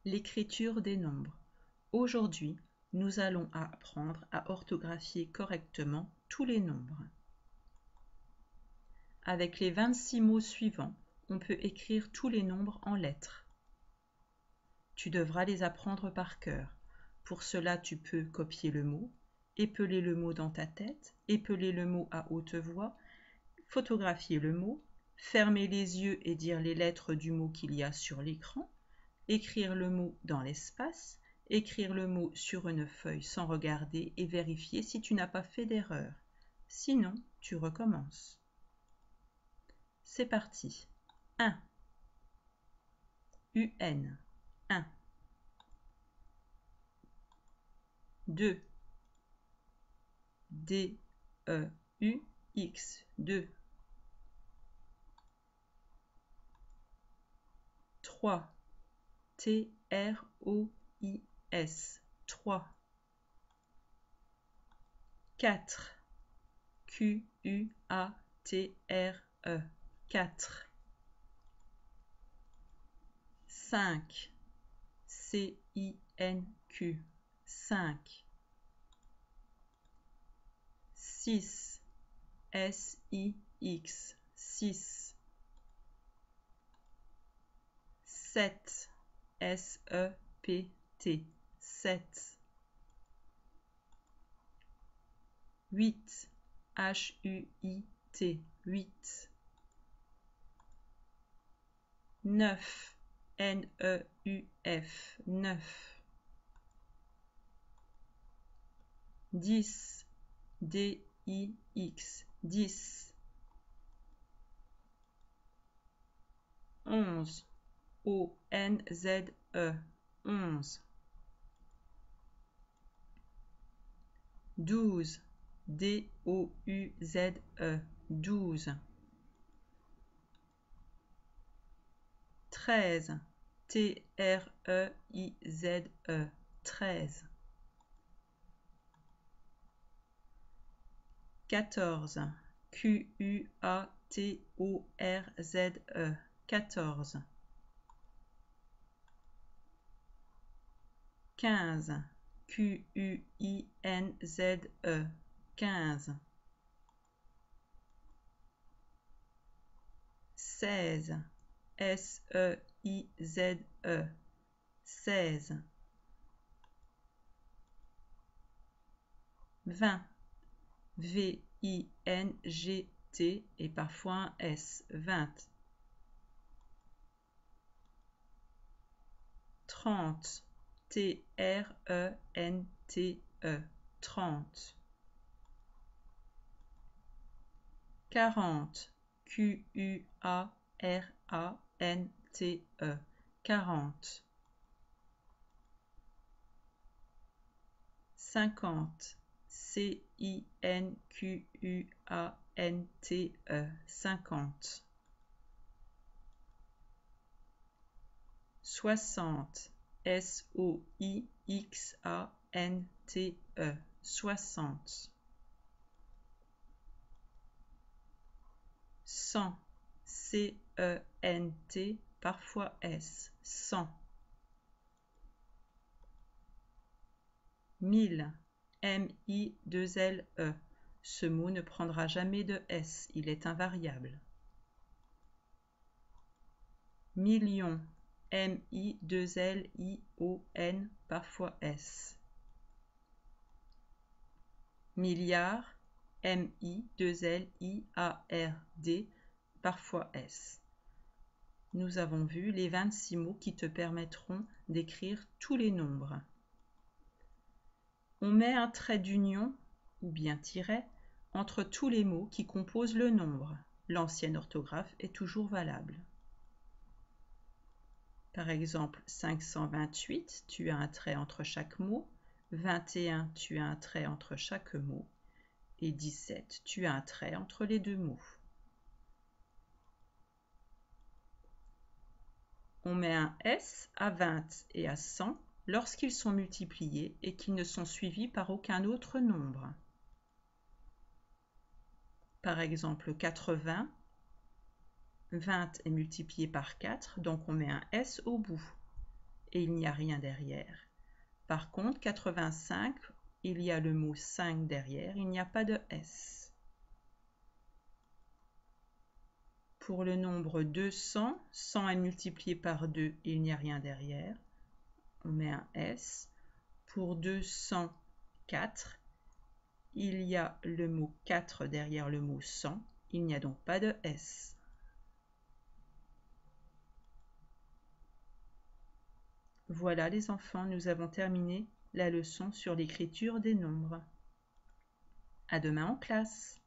L'écriture des nombres. Aujourd'hui, nous allons apprendre à orthographier correctement tous les nombres. Avec les 26 mots suivants, on peut écrire tous les nombres en lettres. Tu devras les apprendre par cœur. Pour cela, tu peux copier le mot, épeler le mot dans ta tête, épeler le mot à haute voix, photographier le mot, fermer les yeux et dire les lettres du mot qu'il y a sur l'écran, écrire le mot dans l'espace, écrire le mot sur une feuille sans regarder et vérifier si tu n'as pas fait d'erreur. Sinon, tu recommences. C'est parti. 1. UN. 1. 2. DEUX. 2. 3. TROIS. 3. 4. QUATRE. 4. 5. CINQ. 5. 6. SIX. 6. 7. SEPT. 7. 8. HUIT. 8. 9. NEUF. 9. 10. DIX. 10. 11. ONZE. 11. 12. DOUZE. 12. 13. TREIZE. 13. 14. QUATORZE. 14. 15. QUINZE. 15. 16. SEIZE. 16. 20. VINGT et parfois un S. 20. 30. TRENTE. 30. 40. QUARANTE. 40. 50. CINQUANTE. 50. 60. SOIXANTE. 60. 100. CENT, parfois S. 100. 1000. MI2LE. Ce mot ne prendra jamais de S, il est invariable. Million. MI2LION, parfois S. Milliard. MI2LIARD, parfois S. Nous avons vu les 26 mots qui te permettront d'écrire tous les nombres. On met un trait d'union, ou bien tiret, entre tous les mots qui composent le nombre. L'ancienne orthographe est toujours valable. Par exemple, 528, tu as un trait entre chaque mot. 21, tu as un trait entre chaque mot. Et 17, tu as un trait entre les deux mots. On met un S à 20 et à 100 lorsqu'ils sont multipliés et qu'ils ne sont suivis par aucun autre nombre. Par exemple, 80, 20 est multiplié par 4, donc on met un S au bout. et il n'y a rien derrière. Par contre, 85, il y a le mot 5 derrière, il n'y a pas de S. Pour le nombre 200, 100 est multiplié par 2, il n'y a rien derrière. On met un S. Pour 204, il y a le mot 4 derrière le mot 100, il n'y a donc pas de S. Voilà les enfants, nous avons terminé la leçon sur l'écriture des nombres. À demain en classe.